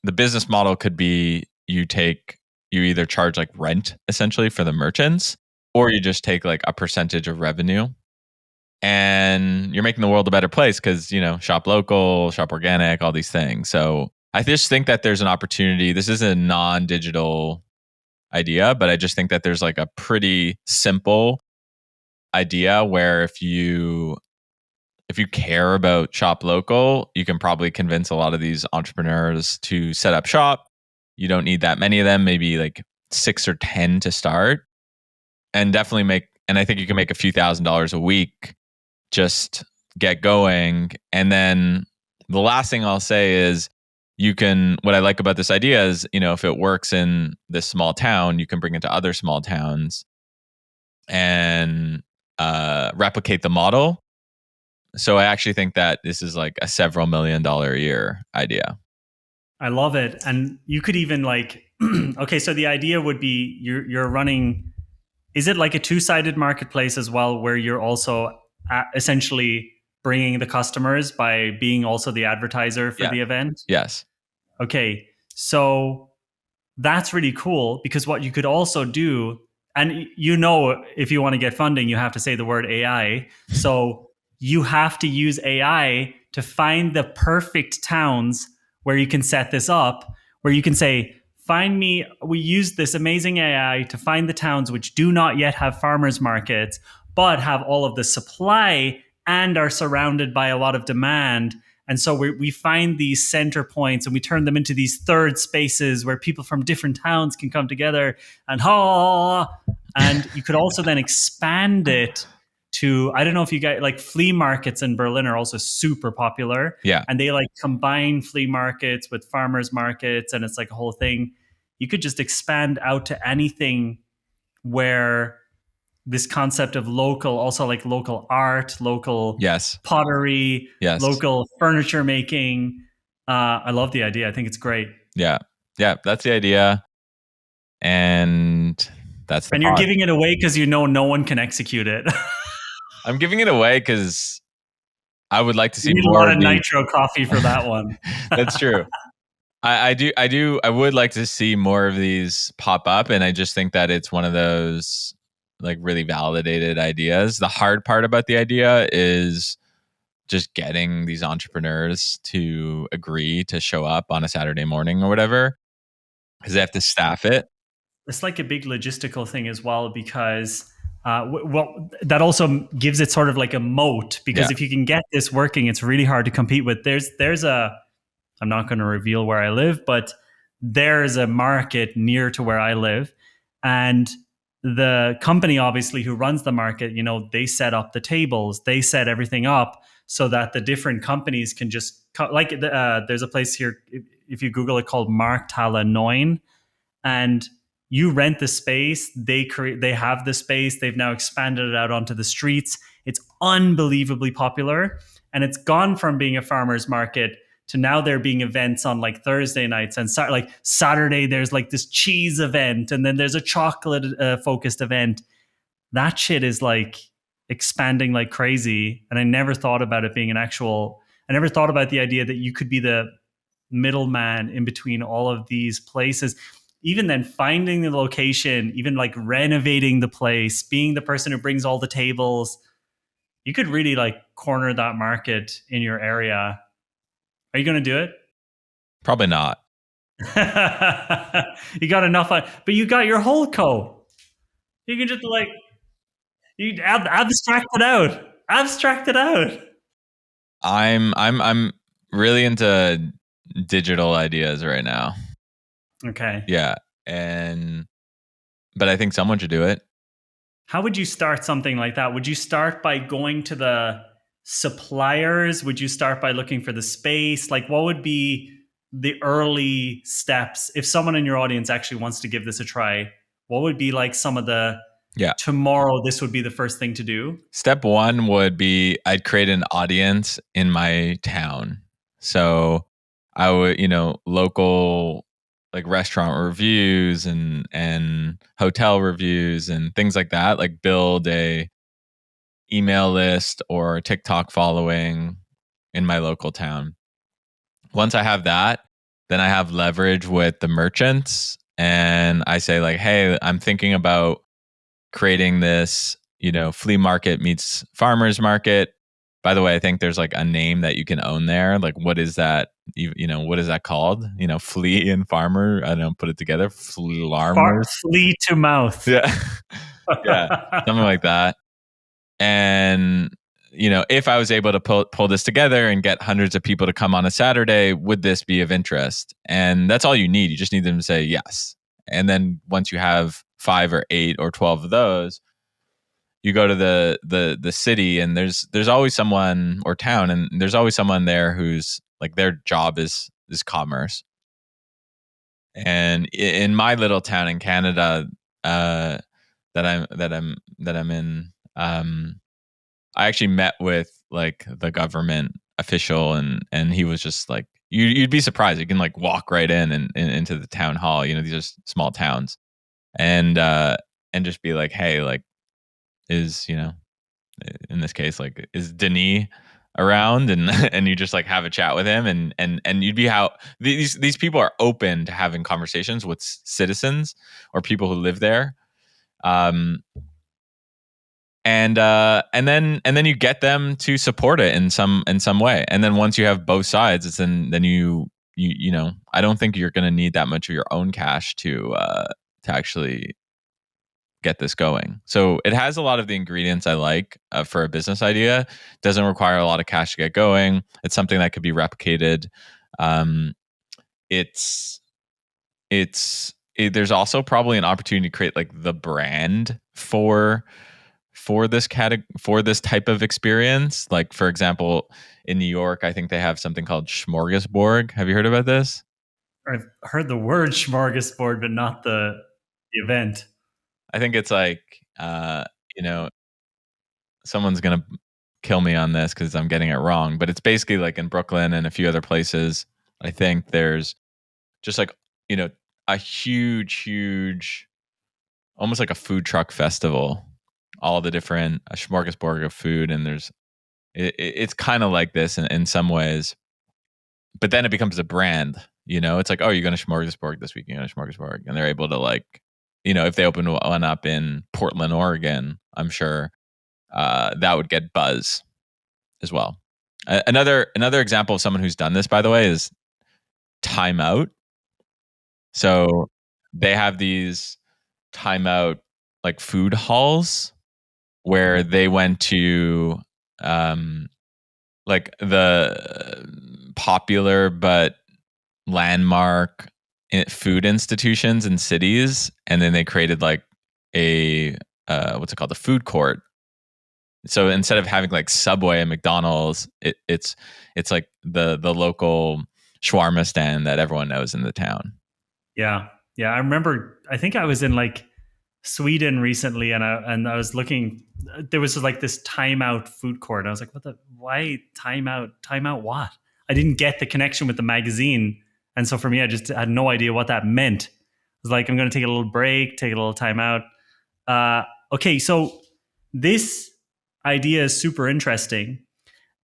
The business model could be you either charge like rent essentially for the merchants, or you just take like a percentage of revenue. And you're making the world a better place because, shop local, shop organic, all these things. So I just think that there's an opportunity. This is a non-digital idea, but I just think that there's like a pretty simple idea where if you care about shop local, you can probably convince a lot of these entrepreneurs to set up shop. You don't need that many of them, maybe like 6 or 10 to start, and definitely and I think you can make a few $1,000s a week. Just get going. And then the last thing I'll say is what I like about this idea is, if it works in this small town, you can bring it to other small towns. And replicate the model. So I actually think that this is like a several $1 million a year idea. I love it. And you could even like, okay, so the idea would be you're running, is it like a two-sided marketplace as well, where you're also essentially bringing the customers by being also the advertiser for the event? Yes. Okay, so that's really cool, because what you could also do, and you know, if you want to get funding, you have to say the word AI. So you have to use AI to find the perfect towns where you can set this up, where you can say, find me, we use this amazing AI to find the towns which do not yet have farmers markets, but have all of the supply and are surrounded by a lot of demand. And so we find these center points and we turn them into these third spaces where people from different towns can come together and and you could also then expand it to, I don't know if you guys, like flea markets in Berlin are also super popular. Yeah. And they like combine flea markets with farmers markets, and it's like a whole thing. You could just expand out to anything where this concept of local, also like local art, local pottery, local furniture making. I love the idea. I think it's great. Yeah. Yeah. That's the idea. And that's the And you're giving it away because you know no one can execute it. I'm giving it away because I would like to see you need more a lot of these. nitro coffee for that one. That's true. I would like to see more of these pop up, and I just think that it's one of those like really validated ideas. The hard part about the idea is just getting these entrepreneurs to agree to show up on a Saturday morning or whatever, because they have to staff it. It's like a big logistical thing as well, because well, that also gives it sort of like a moat, because if you can get this working, it's really hard to compete with. There's a, I'm not going to reveal where I live, but there's a market near to where I live. And the company, obviously, who runs the market, you know, they set up the tables, they set everything up so that the different companies can just, like, there's a place here, if you Google it, called Markthalle 9. And you rent the space, they have the space, they've now expanded it out onto the streets. It's unbelievably popular. And it's gone from being a farmer's market to now there being events on like Thursday nights, and like Saturday there's like this cheese event, and then there's a chocolate focused event. That shit is like expanding like crazy. And I never thought about it being I never thought about the idea that you could be the middleman in between all of these places. Even then, finding the location, even like renovating the place, being the person who brings all the tables, you could really like corner that market in your area. Are you going to do it? Probably not. You got enough, but you got your HoldCo. You can just like, you abstract it out. Abstract it out. I'm really into digital ideas right now. Okay. Yeah. But I think someone should do it. How would you start something like that? Would you start by going to the suppliers? Would you start by looking for the space? Like, what would be the early steps if someone in your audience actually wants to give this a try? What would be like some of the tomorrow this would be the first thing to do? Step one would be I'd create an audience in my town. So I would, local like restaurant reviews and hotel reviews and things like that, like build a email list or TikTok following in my local town. Once I have that, then I have leverage with the merchants, and I say like, hey, I'm thinking about creating this, flea market meets farmers market. By the way, I think there's like a name that you can own there. Like, what is that? What is that called? Flea and farmer. I don't put it together. Flea to mouth. Yeah. Yeah. Something like that. And, if I was able to pull this together and get hundreds of people to come on a Saturday, would this be of interest? And that's all you need. You just need them to say yes. And then once you have 5 or 8 or 12 of those, you go to the city, and there's always someone, or town, and there's always someone there who's like their job is commerce. And in my little town in Canada, that I'm in, I actually met with like the government official, and he was just like, you'd be surprised. You can like walk right in and into the town hall. These are small towns, and just be like, hey, like, is in this case, like, is Denis around? And and you just like have a chat with him, and you'd be how these people are open to having conversations with citizens or people who live there. And then you get them to support it in some way. And then once you have both sides, it's then you know, I don't think you're going to need that much of your own cash to actually get this going. So it has a lot of the ingredients I like for a business idea. Doesn't require a lot of cash to get going. It's something that could be replicated. There's also probably an opportunity to create like the brand for this for this type of experience. Like, for example, in New York, I think they have something called Smorgasborg. Have you heard about this? I've heard the word smorgasbord, but not the event. I think it's like, you know, someone's gonna kill me on this because I'm getting it wrong, but it's basically like in Brooklyn and a few other places. I think there's just like, a huge, almost like a food truck festival. All the different a smorgasbord of food, and it's kind of like this in some ways, but then it becomes a brand. It's like, oh, you're going to smorgasbord this week, you're going to smorgasbord, and they're able to, like, if they open one up in Portland, Oregon, I'm sure that would get buzz as well. Another example of someone who's done this, by the way, is Time Out. So they have these Time Out like food halls where they went to like the popular but landmark food institutions in cities, and then they created like a what's it called, a food court. So instead of having like Subway and McDonald's, it's like the local shawarma stand that everyone knows in the town. Yeah. I remember, I think I was in like Sweden recently, and I was looking, there was like this Time Out food court. I was like, why Time Out what? I didn't get the connection with the magazine. And so for me, I just had no idea what that meant. It was like, I'm going to take a little break, take a little time out. Okay, so this idea is super interesting.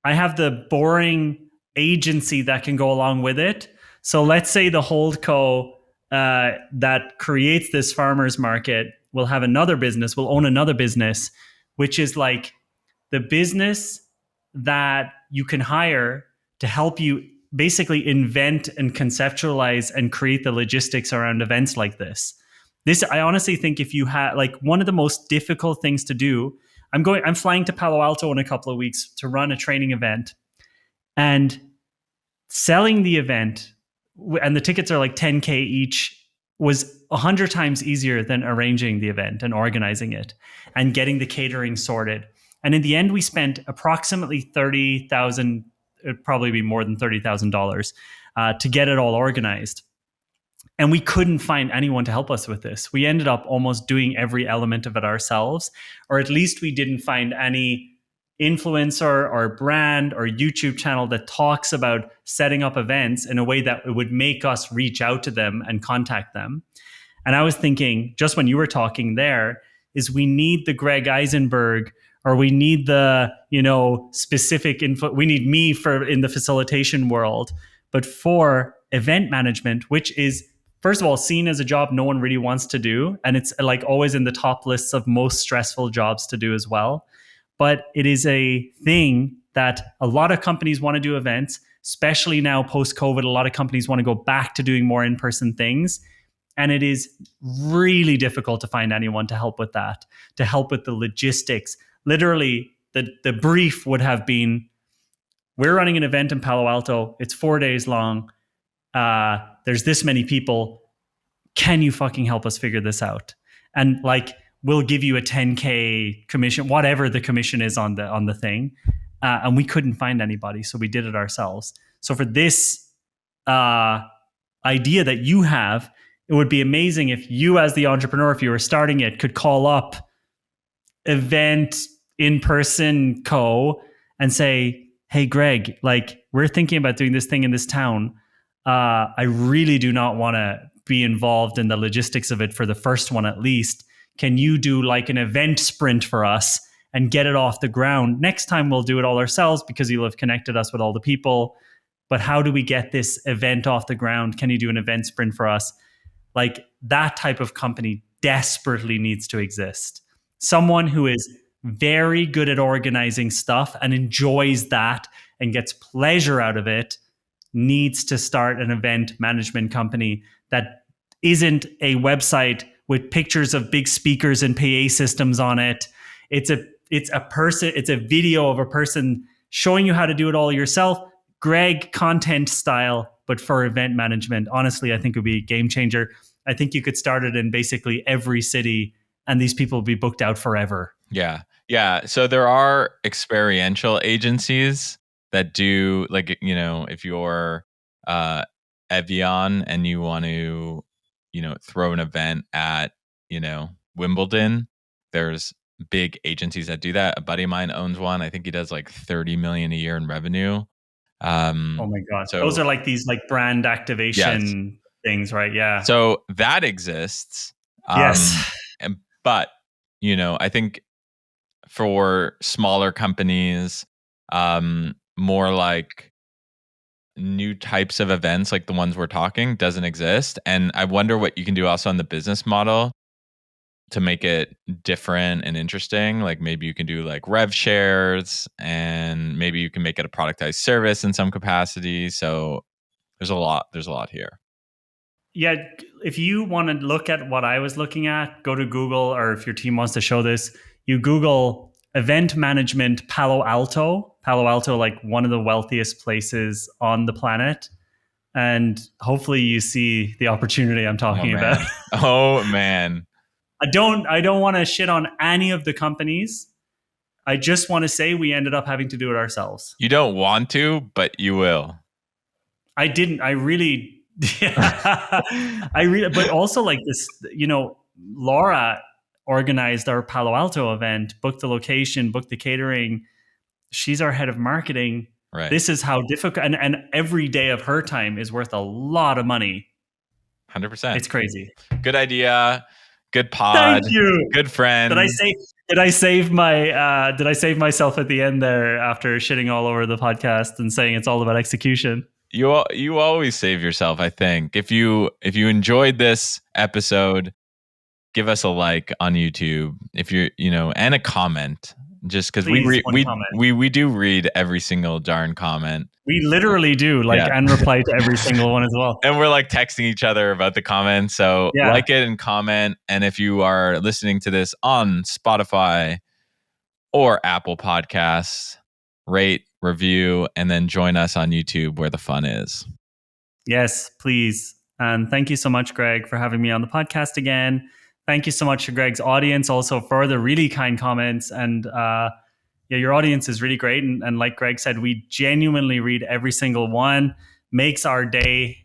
I have the boring agency that can go along with it. So let's say the HoldCo that creates this farmers market will have another business, will own another business, which is like the business that you can hire to help you basically invent and conceptualize and create the logistics around events like this. I honestly think if you had, like, one of the most difficult things to do, I'm flying to Palo Alto in a couple of weeks to run a training event, and selling the event, and the tickets are like 10K each, was 100 times easier than arranging the event and organizing it and getting the catering sorted. And in the end, we spent approximately $30,000, it'd probably be more than $30,000 to get it all organized. And we couldn't find anyone to help us with this. We ended up almost doing every element of it ourselves, or at least we didn't find any influencer or brand or YouTube channel that talks about setting up events in a way that it would make us reach out to them and contact them. And I was thinking, just when you were talking there, is we need the Greg Isenberg, or we need the, specific info. We need me for in the facilitation world, but for event management, which is, first of all, seen as a job no one really wants to do. And it's like always in the top lists of most stressful jobs to do as well. But it is a thing that a lot of companies want to do events, especially now post-COVID. A lot of companies want to go back to doing more in-person things. And it is really difficult to find anyone to help with that, to help with the logistics. Literally, the brief would have been, we're running an event in Palo Alto. It's 4 days long. There's this many people. Can you fucking help us figure this out? And like, we'll give you a 10K commission, whatever the commission is on the thing. And we couldn't find anybody, so we did it ourselves. So for this idea that you have, it would be amazing if you, as the entrepreneur, if you were starting it, could call up event in-person and say, hey, Greg, like we're thinking about doing this thing in this town. I really do not want to be involved in the logistics of it for the first one at least. Can you do like an event sprint for us and get it off the ground? Next time we'll do it all ourselves because you'll have connected us with all the people. But how do we get this event off the ground? Can you do an event sprint for us? Like that type of company desperately needs to exist. Someone who is very good at organizing stuff and enjoys that and gets pleasure out of it needs to start an event management company that isn't a website with pictures of big speakers and PA systems on it. It's a video of a person showing you how to do it all yourself. Greg content style, but for event management. Honestly, I think it would be a game changer. I think you could start it in basically every city and these people will be booked out forever. Yeah. Yeah. So there are experiential agencies that do, like, you know, if you're Evian and you want to, you know, throw an event at, you know, Wimbledon, there's big agencies that do that. A buddy of mine owns one. I think he does like 30 million a year in revenue. Oh my God. So those are like these like brand activation things, right? Yeah. So that exists. Yes. But, you know, I think for smaller companies, more like new types of events like the ones we're talking doesn't exist. And I wonder what you can do also on the business model to make it different and interesting. Like maybe you can do like rev shares and maybe you can make it a productized service in some capacity. So there's a lot here. Yeah, if you want to look at what I was looking at, go to Google, or if your team wants to show this, you Google event management Palo Alto, like one of the wealthiest places on the planet. And hopefully you see the opportunity I'm talking about. Oh man. I don't want to shit on any of the companies. I just want to say we ended up having to do it ourselves. You don't want to, but you will. I didn't. I really, but also like this, you know, Laura organized our Palo Alto event, booked the location, booked the catering. She's our head of marketing. Right. This is how difficult, and every day of her time is worth a lot of money. 100%. It's crazy. Good idea. Good pod. Thank you. Good friend. Did I save myself at the end there after shitting all over the podcast and saying it's all about execution? You always save yourself, I think. If you enjoyed this episode, give us a like on YouTube. If you know, and a comment, just because we do read every single darn comment. We literally do, and reply to every single one as well. And we're like texting each other about the comments. So like it and comment. And if you are listening to this on Spotify or Apple Podcasts, rate, review, and then join us on YouTube where the fun is. Yes, please. And thank you so much, Greg, for having me on the podcast again. Thank you so much to Greg's audience also for the really kind comments. And your audience is really great. And like Greg said, we genuinely read every single one. Makes our day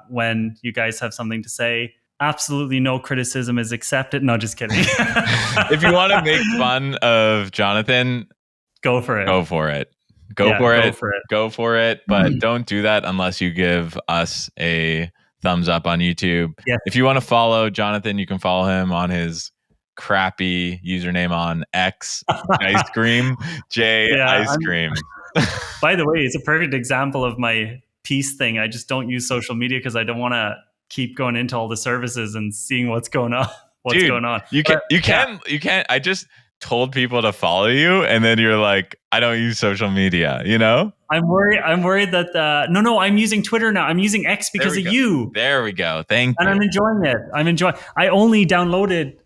when you guys have something to say. Absolutely no criticism is accepted. No, just kidding. If you want to make fun of Jonathan, go for it. Go for it. But don't do that unless you give us a thumbs up on YouTube. Yes. If you want to follow Jonathan, you can follow him on his crappy username on X, Ice Cream, Ice Cream. By the way, it's a perfect example of my peace thing. I just don't use social media because I don't want to keep going into all the services and seeing what's going on. You can't. I just told people to follow you, and then you're like, I don't use social media, you know? I'm worried that no, I'm using Twitter now. I'm using X because of you. There we go. Thank you. And I'm enjoying it.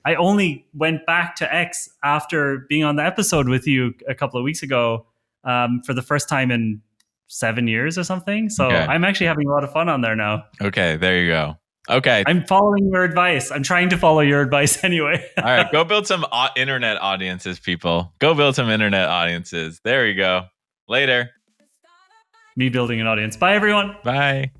I only went back to X after being on the episode with you a couple of weeks ago for the first time in 7 years or something. So I'm actually having a lot of fun on there now. Okay, there you go. Okay. I'm following your advice. I'm trying to follow your advice anyway. All right. Go build some internet audiences, people. Go build some internet audiences. There you go. Later. Me building an audience. Bye, everyone. Bye.